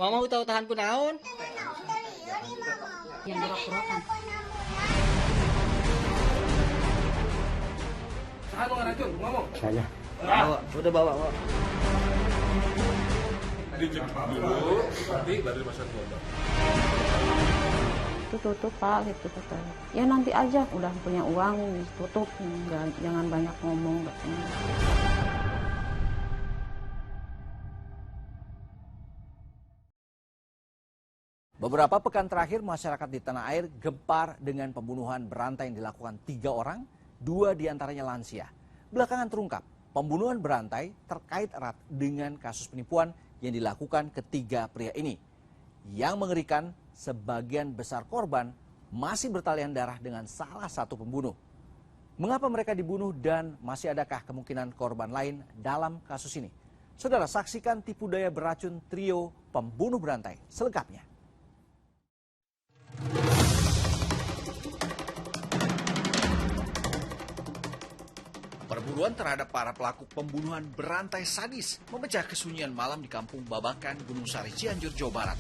Mama tahu tahan ku naon? Yang gerak-gerakan. Saan mga racun, ngomong. Saya. Bawa, udah bawa. Dicek dulu, nanti baru dimasukkan ke lubang. Itu tutup Pak, gitu kata. Ya nanti aja, udah punya uang, tutup. Jangan banyak ngomong. Beberapa pekan terakhir masyarakat di tanah air gempar dengan pembunuhan berantai yang dilakukan 3 orang, 2 diantaranya lansia. Belakangan terungkap, pembunuhan berantai terkait erat dengan kasus penipuan yang dilakukan ketiga pria ini. Yang mengerikan, sebagian besar korban masih bertalian darah dengan salah satu pembunuh. Mengapa mereka dibunuh dan masih adakah kemungkinan korban lain dalam kasus ini? Saudara, saksikan tipu daya beracun trio pembunuh berantai selengkapnya. Perburuan terhadap para pelaku pembunuhan berantai sadis memecah kesunyian malam di kampung Babakan, Gunung Sari, Cianjur, Jawa Barat.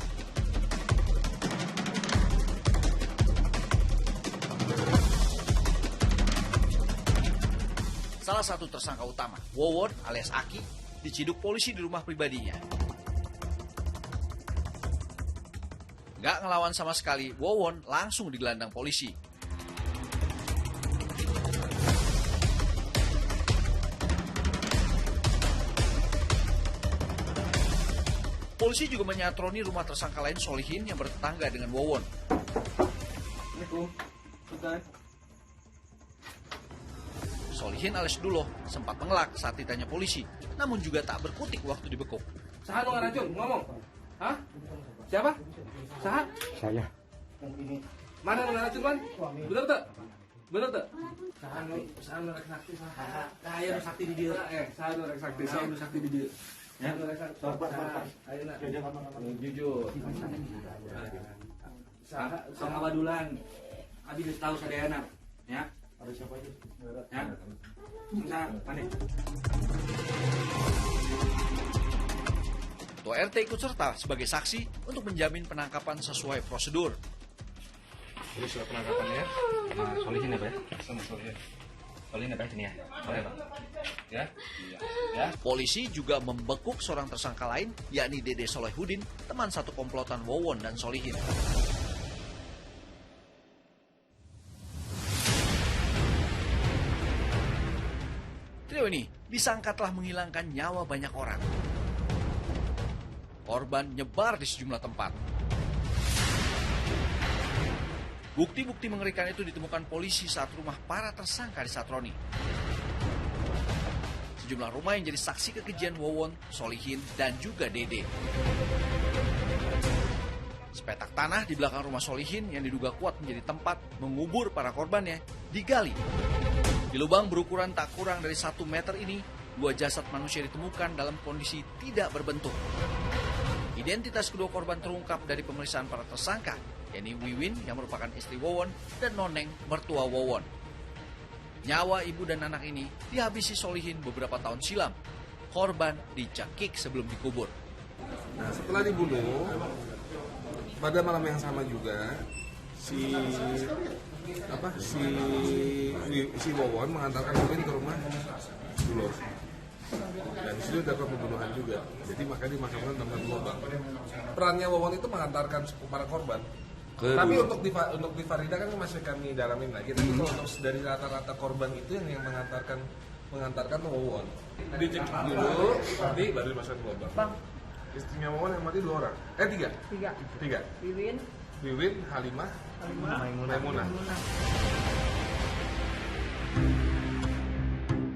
Salah satu tersangka utama, Wowon alias Aki, diciduk polisi di rumah pribadinya. Gak ngelawan sama sekali, Wowon langsung digelandang polisi. Polisi juga menyatroni rumah tersangka lain Solihin yang bertetangga dengan Wowon. Solihin alias Duloh sempat mengelak saat ditanya polisi, namun juga tak berkutik waktu dibekuk. Saan mga racun, ngomong. Hah? Siapa? Saan? Saya. Mana mga racun, man? Bener tak? Bener tak? Saan rek sakti, saan? Saya sakti di dia. Saan rek sakti, saya sakti di dia. Ya, ayo nak. Jujur. Sama badulan. Abi geus tahu sadayana, ya. Ada siapa aja? Ya. Enggak, panik. Ketua RT ikut serta sebagai saksi untuk menjamin penangkapan sesuai prosedur. Jadi surat penangkapannya, Solihin ya Pak ya? Sama Solihin. Solihin ya Pak sini ya? Boleh Pak? Ya? Ya? Polisi juga membekuk seorang tersangka lain, yakni Dede Solehudin, teman satu komplotan Wowon dan Solihin. Trio ini disangka telah menghilangkan nyawa banyak orang. Korban nyebar di sejumlah tempat. Bukti-bukti mengerikan itu ditemukan polisi saat rumah para tersangka disatroni. Sejumlah rumah yang jadi saksi kekejian Wowon, Solihin, dan juga Dede. Sepetak tanah di belakang rumah Solihin yang diduga kuat menjadi tempat mengubur para korbannya digali. Di lubang berukuran tak kurang dari 1 meter ini, 2 jasad manusia ditemukan dalam kondisi tidak berbentuk. Identitas kedua korban terungkap dari pemeriksaan para tersangka, yakni Wiwin yang merupakan istri Wowon dan Noneng mertua Wowon. Nyawa ibu dan anak ini dihabisi Solihin beberapa tahun silam. Korban dicekik sebelum dikubur. Nah, setelah dibunuh, pada malam yang sama juga si Wowon mengantarkan Wiwin ke rumah Duloh. Dan di situ dapat pembunuhan juga. Jadi maka dimakamkan tanpa lubang. Perannya Wowon itu mengantarkan para korban. Tapi untuk di Farida kan masih kami dalamin lagi. Tapi kalau untuk dari rata-rata korban itu yang mengantarkan Wowon. Dicek dulu, nanti baru dimasukkan ke lubang. Bang. Istrinya Wowon yang mati 2 orang. 3. 3. Wiwin, Halimah, Maimunah.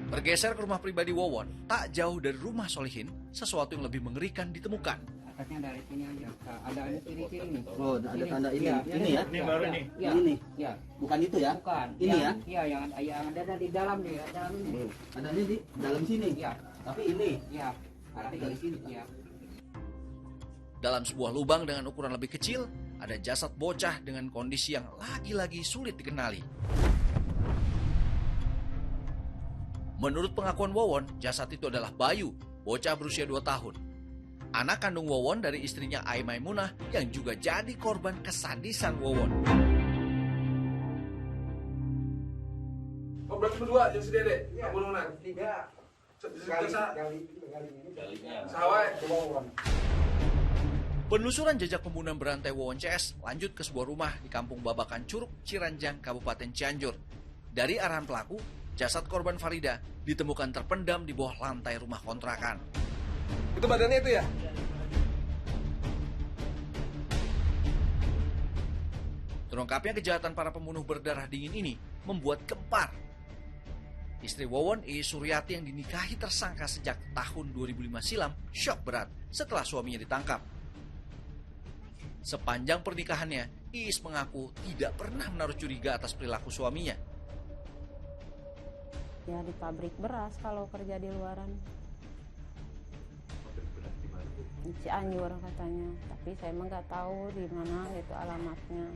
Bergeser ke rumah pribadi Wowon, tak jauh dari rumah Solihin, sesuatu yang lebih mengerikan ditemukan. Akadnya dari sini aja. Ada ciri-ciri nih. Oh, ada tanda ini. Ya, Ini ya? Ini baru nih. Ya, Ini. Ya. Bukan itu ya? Bukan. Ini ya? Iya, yang ada di dalam nih, dalam ini. Adanya di dalam sini. Iya. Tapi ini. Iya. Tapi dari sini. Iya. Dalam sebuah lubang dengan ukuran lebih kecil, ada jasad bocah dengan kondisi yang lagi-lagi sulit dikenali. Menurut pengakuan Wowon, jasad itu adalah Bayu, bocah berusia 2 tahun. anak kandung Wawon dari istrinya Ai Maimunah yang juga jadi korban kesadisan Wawon. Oh, berarti berdua yang si Dede? Pembunuhan? Tiga. Penelusuran jejak pembunuhan berantai Wawon CS lanjut ke sebuah rumah di Kampung Babakan Curug, Ciranjang, Kabupaten Cianjur. Dari arahan pelaku, jasad korban Farida ditemukan terpendam di bawah lantai rumah kontrakan. Itu badannya itu ya? Terungkapnya kejahatan para pembunuh berdarah dingin ini membuat gempar. Istri Wawon, Iis Suryati yang dinikahi tersangka sejak tahun 2005 silam, syok berat setelah suaminya ditangkap. Sepanjang pernikahannya, Iis mengaku tidak pernah menaruh curiga atas perilaku suaminya. Ya di pabrik beras kalau kerja di luaran. Di Cianjur katanya, tapi saya emang nggak tahu di mana itu alamatnya.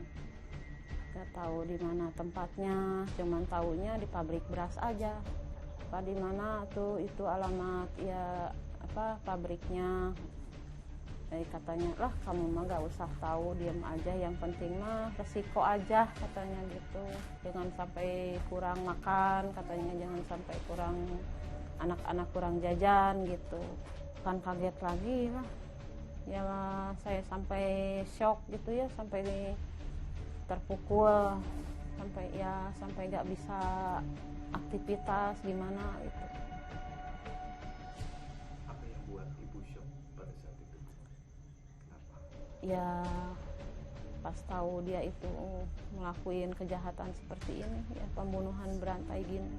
Nggak tahu di mana tempatnya, cuman taunya di pabrik beras aja. Apa di mana tuh itu alamat ya apa pabriknya. Katanya lah kamu mah nggak usah tahu, diam aja, yang penting mah resiko aja katanya gitu. Jangan sampai kurang makan katanya, jangan sampai kurang anak-anak kurang jajan gitu. Kan kaget lagi lah. Ya saya sampai shock gitu ya, sampai terpukul, sampai nggak bisa aktivitas gimana gitu. Apa yang buat ibu shock pada saat itu? Kenapa? Ya pas tahu dia itu ngelakuin kejahatan seperti ini, ya pembunuhan berantai gini.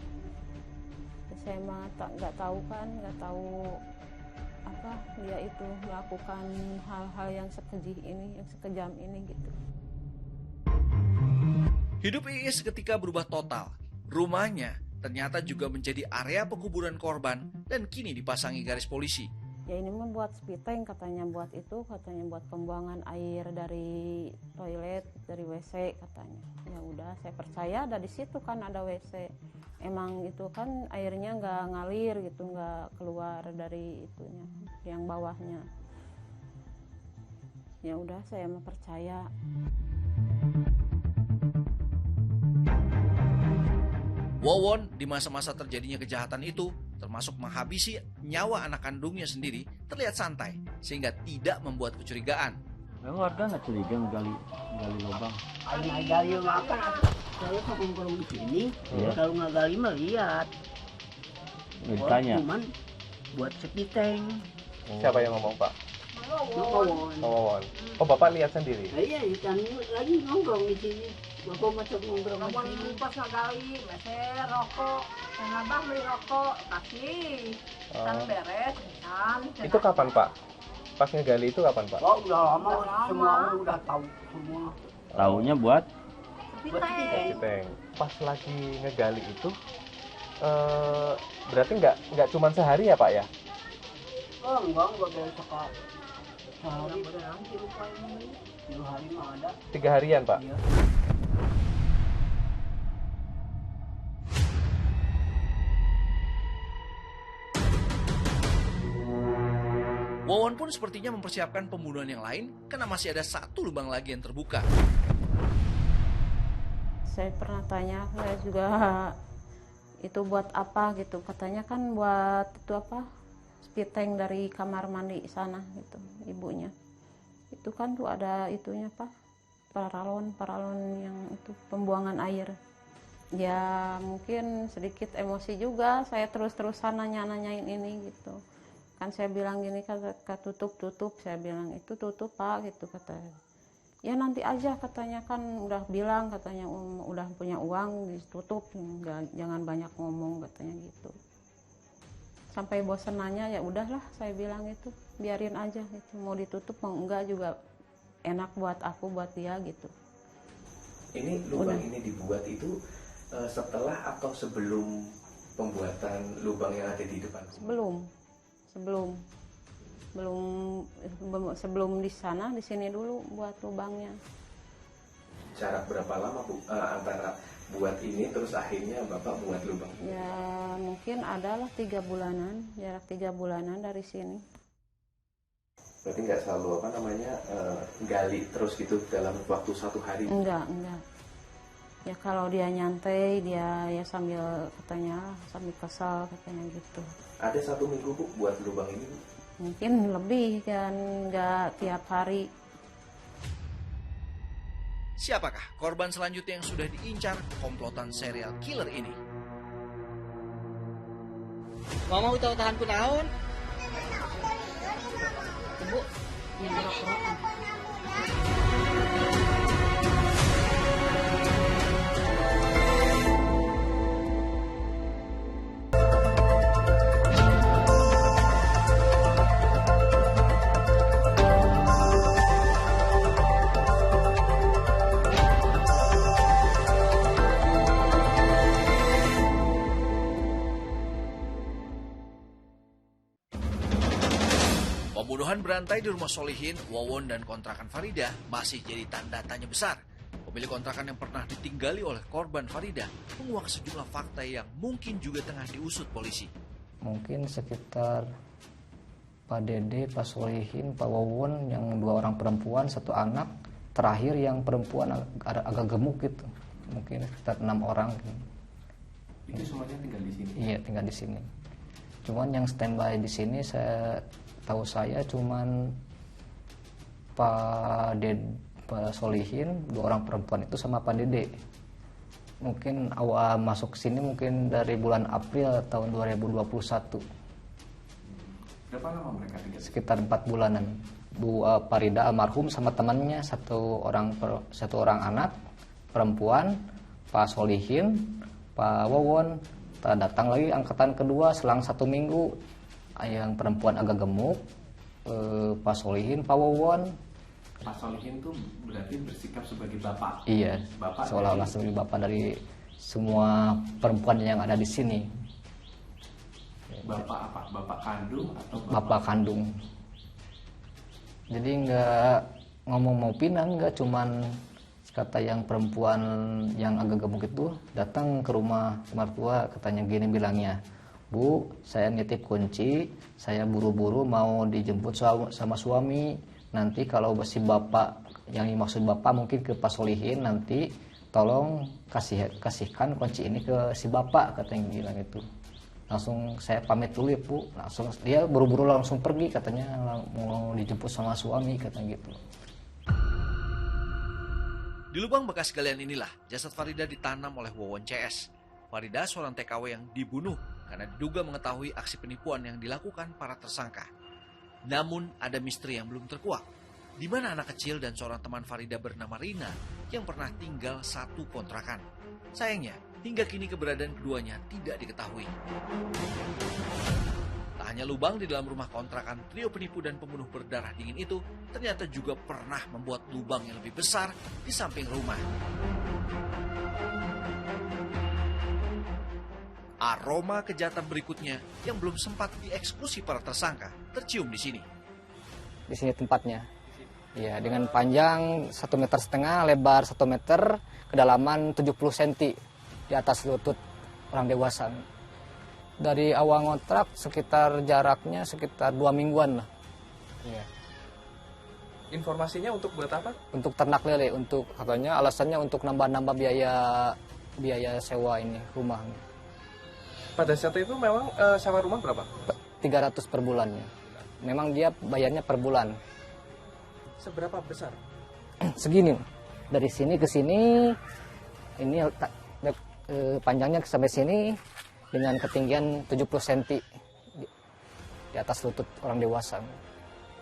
Ya, saya mah nggak tahu apa dia itu melakukan hal-hal yang sekejih ini, yang sekejam ini gitu. Hidup Iis ketika berubah total. Rumahnya ternyata juga menjadi area penguburan korban dan kini dipasangi garis polisi. Ya ini membuat spiteng katanya, buat pembuangan air dari toilet, dari WC katanya. Ya udah saya percaya, dari situ kan ada WC. Emang itu kan airnya nggak ngalir gitu, nggak keluar dari itunya, yang bawahnya. Ya udah saya mah percaya. Wawon di masa-masa terjadinya kejahatan itu termasuk menghabisi nyawa anak kandungnya sendiri terlihat santai sehingga tidak membuat kecurigaan. Warga nggak curiga gali lubang. Gali apa? Saya kalau di sini, kalau nggak gali mah lihat. Ditanya. Cuman buat sepiteng. Siapa yang ngomong, Pak? Wawon. Wawon. Oh, Bapak lihat sendiri? Iya, lagi nongkrong di sini. Bapak masuk nongkrong di Namun sini. pas ngegali, meser rokok, abah beli rokok, kasih, kan beres, kan. Itu kapan, Pak? Pas ngegali itu kapan, Pak? Oh, udah lama, semua orang udah tahu semua. Taunya buat Citeng. Pas lagi ngegali itu, berarti nggak cuma sehari ya, Pak ya? Oh, enggak baru sekali. Sehari berang, 3 hari mah ada. 3 harian, Pak? Iya. Wawon pun sepertinya mempersiapkan pembunuhan yang lain karena masih ada satu lubang lagi yang terbuka. Saya pernah tanya, saya juga itu buat apa gitu, katanya kan buat itu apa, spiteng dari kamar mandi sana gitu, ibunya. Itu kan tuh ada itunya apa, paralon yang itu pembuangan air. Ya mungkin sedikit emosi juga, saya terus-terusan nanyain ini gitu. Kan saya bilang gini, kata tutup, saya bilang itu tutup Pak gitu katanya. Ya nanti aja katanya, kan udah bilang katanya udah punya uang ditutup, jangan banyak ngomong katanya gitu. Sampai bosan nanya, ya udahlah saya bilang itu biarin aja gitu, mau ditutup mau enggak juga enak buat aku buat dia gitu. Ini lubang ini dibuat itu setelah atau sebelum pembuatan lubang yang ada di depan? Sebelum di sana, di sini dulu buat lubangnya. Jarak berapa lama Bu antara buat ini terus akhirnya Bapak buat lubang? Ya mungkin adalah 3 bulanan, jarak 3 bulanan dari sini. Berarti nggak selalu gali terus gitu dalam waktu 1 hari? Enggak. Ya kalau dia nyantai, dia ya sambil kesal katanya gitu. Ada 1 minggu Bu buat lubang ini Bu? Mungkin lebih kan, nggak tiap hari. Siapakah korban selanjutnya yang sudah diincar komplotan serial killer ini? Mau tahan ku naon? Bu, yang gerok-gerokan. Pembunuhan berantai di rumah Solihin, Wawon, dan kontrakan Farida masih jadi tanda tanya besar. Pemilik kontrakan yang pernah ditinggali oleh korban Farida menguak sejumlah fakta yang mungkin juga tengah diusut polisi. Mungkin sekitar Pak Dede, Pak Solihin, Pak Wawon yang 2 orang perempuan, 1 anak. Terakhir yang perempuan agak gemuk gitu. Mungkin sekitar 6 orang. Itu semuanya tinggal di sini? Iya, tinggal di sini. Cuman yang standby di sini tahu saya cuman Pak Solihin, 2 orang perempuan itu sama Pak Dede. Mungkin awal masuk sini mungkin dari bulan April tahun 2021. Berapa lama mereka tinggal? Sekitar 4 bulanan. Bu Farida almarhum sama temannya, 1 orang anak perempuan, Pak Solihin, Pak Wawon. Datang lagi angkatan kedua selang 1 minggu. Yang perempuan agak gemuk, Pak Solihin, Pak Wawon. Pak Solihin tuh berarti bersikap sebagai bapak? Iya, bapak seolah-olah sebagai bapak dari semua perempuan yang ada di sini. Bapak apa? Bapak kandung atau bapak kandung? Jadi nggak ngomong mau pindah, nggak, cuman kata yang perempuan yang agak gemuk itu datang ke rumah mertua, katanya gini bilangnya, Bu, saya nitip kunci, saya buru-buru mau dijemput sama suami. Nanti kalau si bapak, yang dimaksud bapak mungkin ke Pak Solihin, nanti tolong kasihkan kunci ini ke si bapak, katanya bilang itu. Langsung saya pamit dulu ya Bu, langsung dia buru-buru langsung pergi, katanya mau dijemput sama suami, katanya gitu. Di lubang bekas galian inilah jasad Farida ditanam oleh Wawon CS. Farida seorang TKW yang dibunuh karena diduga mengetahui aksi penipuan yang dilakukan para tersangka. Namun ada misteri yang belum terkuak. Di mana anak kecil dan seorang teman Farida bernama Rina yang pernah tinggal satu kontrakan. Sayangnya, hingga kini keberadaan keduanya tidak diketahui. Tak hanya lubang di dalam rumah kontrakan trio penipu dan pembunuh berdarah dingin itu, ternyata juga pernah membuat lubang yang lebih besar di samping rumah. Aroma kejahatan berikutnya yang belum sempat dieksekusi para tersangka tercium di sini. Di sini tempatnya. Ya, dengan panjang 1,5 meter, lebar 1 meter, kedalaman 70 cm di atas lutut orang dewasa. Dari awal ngontrak sekitar jaraknya sekitar 2 mingguan lah. Ya. Informasinya untuk buat apa? Untuk ternak lele, untuk katanya alasannya untuk nambah-nambah biaya sewa ini rumah. Pada saat itu memang sewa rumah berapa? 300 per bulannya. Memang dia bayarnya per bulan. Seberapa besar? Segini. Dari sini ke sini, ini panjangnya sampai sini dengan ketinggian 70 cm di atas lutut orang dewasa.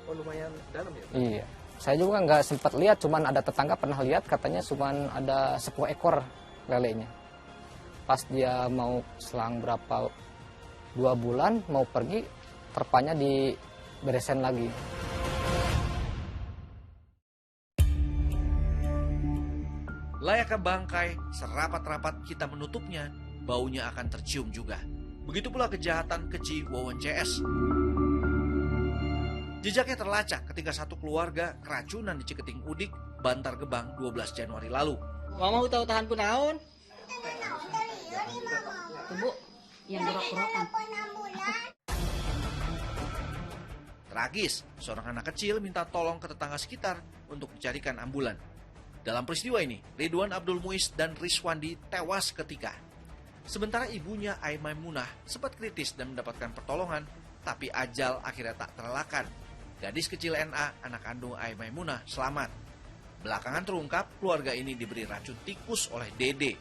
Oh, lumayan dalam ya? Iya. Saya juga nggak sempat lihat, cuman ada tetangga pernah lihat, katanya cuman ada 10 ekor lelenya. Pas dia mau selang berapa 2 bulan mau pergi, terpanya diberesin lagi. Layaknya bangkai, serapat-rapat kita menutupnya, baunya akan tercium juga. Begitu pula kejahatan keji Wawon CS. Jejaknya terlacak ketika satu keluarga keracunan di Ciketing Udik, Bantar Gebang 12 Januari lalu. Mau tahu tahan kunaon? Bu, yang gerok-gerokan. Tragis, seorang anak kecil minta tolong ke tetangga sekitar untuk dicarikan ambulan. Dalam peristiwa ini, Ridwan Abdul Muiz dan Riswandi tewas seketika. Sementara ibunya Aimaimunah sempat kritis dan mendapatkan pertolongan, tapi ajal akhirnya tak terelakkan. Gadis kecil NA, anak kandung Aimaimunah, selamat. Belakangan terungkap, keluarga ini diberi racun tikus oleh Dede.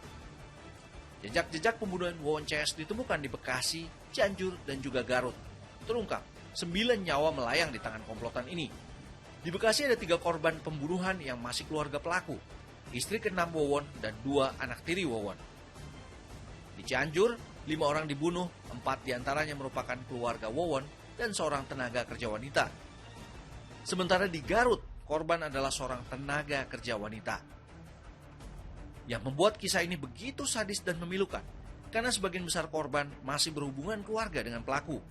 Jejak-jejak pembunuhan Wawon CS ditemukan di Bekasi, Cianjur, dan juga Garut. Terungkap, 9 nyawa melayang di tangan komplotan ini. Di Bekasi ada 3 korban pembunuhan yang masih keluarga pelaku, istri ke-6 Wawon dan 2 anak tiri Wawon. Di Cianjur, 5 orang dibunuh, 4 diantaranya merupakan keluarga Wawon dan seorang tenaga kerja wanita. Sementara di Garut, korban adalah seorang tenaga kerja wanita. Yang membuat kisah ini begitu sadis dan memilukan, karena sebagian besar korban masih berhubungan keluarga dengan pelaku.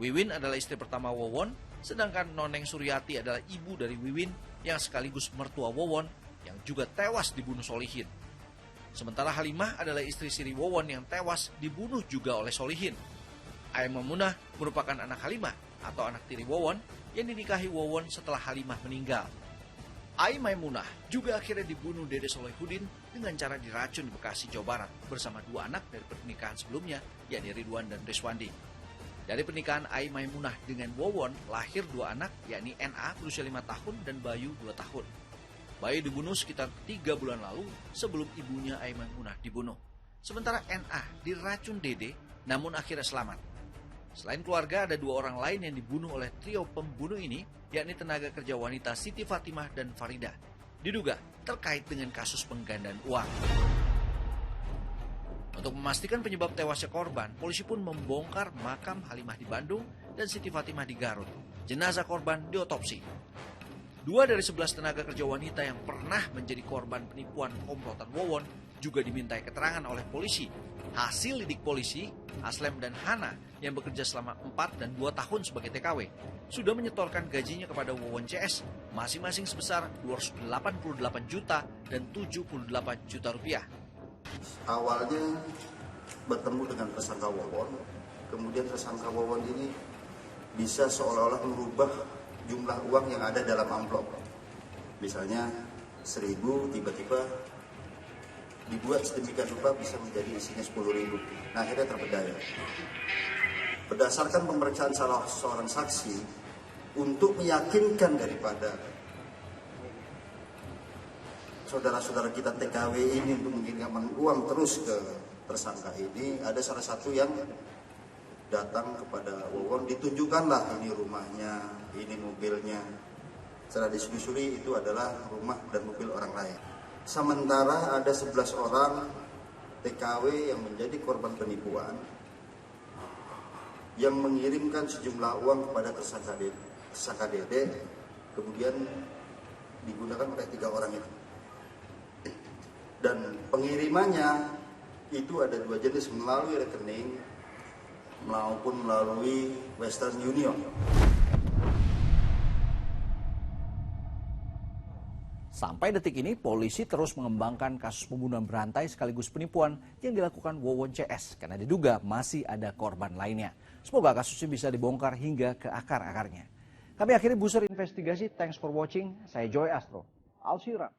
Wiwin adalah istri pertama Wawon, sedangkan Noneng Suryati adalah ibu dari Wiwin yang sekaligus mertua Wawon yang juga tewas dibunuh Solihin. Sementara Halimah adalah istri siri Wawon yang tewas dibunuh juga oleh Solihin. Aimaimunah merupakan anak Halimah atau anak tiri Wawon yang dinikahi Wawon setelah Halimah meninggal. Aimaimunah juga akhirnya dibunuh Dede Solehudin dengan cara diracun di Bekasi, Jawa Barat bersama 2 anak dari pernikahan sebelumnya, yakni Ridwan dan Riswandi. Dari pernikahan Aimaimunah dengan Wawon lahir 2 anak, yakni NA berusia 5 tahun dan Bayu 2 tahun. Bayu dibunuh sekitar 3 bulan lalu sebelum ibunya Aimaimunah dibunuh. Sementara NA diracun Dede namun akhirnya selamat. Selain keluarga, ada 2 orang lain yang dibunuh oleh trio pembunuh ini, yakni tenaga kerja wanita Siti Fatimah dan Farida. Diduga terkait dengan kasus penggandaan uang. Untuk memastikan penyebab tewasnya korban, polisi pun membongkar makam Halimah di Bandung dan Siti Fatimah di Garut. Jenazah korban diotopsi. 2 dari 11 tenaga kerja wanita yang pernah menjadi korban penipuan komplotan Wawon juga dimintai keterangan oleh polisi. Hasil lidik polisi, Aslem dan Hana yang bekerja selama 4 dan 2 tahun sebagai TKW sudah menyetorkan gajinya kepada Wawon CS masing-masing sebesar 288 juta dan 78 juta rupiah. Awalnya bertemu dengan tersangka Wawon, kemudian tersangka Wawon ini bisa seolah-olah merubah jumlah uang yang ada dalam amplop. Misalnya 1.000 tiba-tiba dibuat sedemikian rupa bisa menjadi isinya 10.000. Nah, akhirnya terpedaya. Berdasarkan pemeriksaan salah seorang saksi, untuk meyakinkan daripada saudara-saudara kita TKW ini untuk mengirimkan uang terus ke tersangka ini, ada salah satu yang datang kepada Wawon, ditunjukkanlah ini rumahnya, ini mobilnya. Setelah disusuri itu adalah rumah dan mobil orang lain. Sementara ada 11 orang TKW yang menjadi korban penipuan yang mengirimkan sejumlah uang kepada tersangka Dede, kemudian digunakan oleh 3 orang itu. Dan pengirimannya itu ada 2 jenis, melalui rekening maupun melalui Western Union. Sampai detik ini, polisi terus mengembangkan kasus pembunuhan berantai sekaligus penipuan yang dilakukan Wawon CS karena diduga masih ada korban lainnya. Semoga kasusnya bisa dibongkar hingga ke akar-akarnya. Kami akhiri busur investigasi. Thanks for watching. Saya Joy Astro. Al Shira.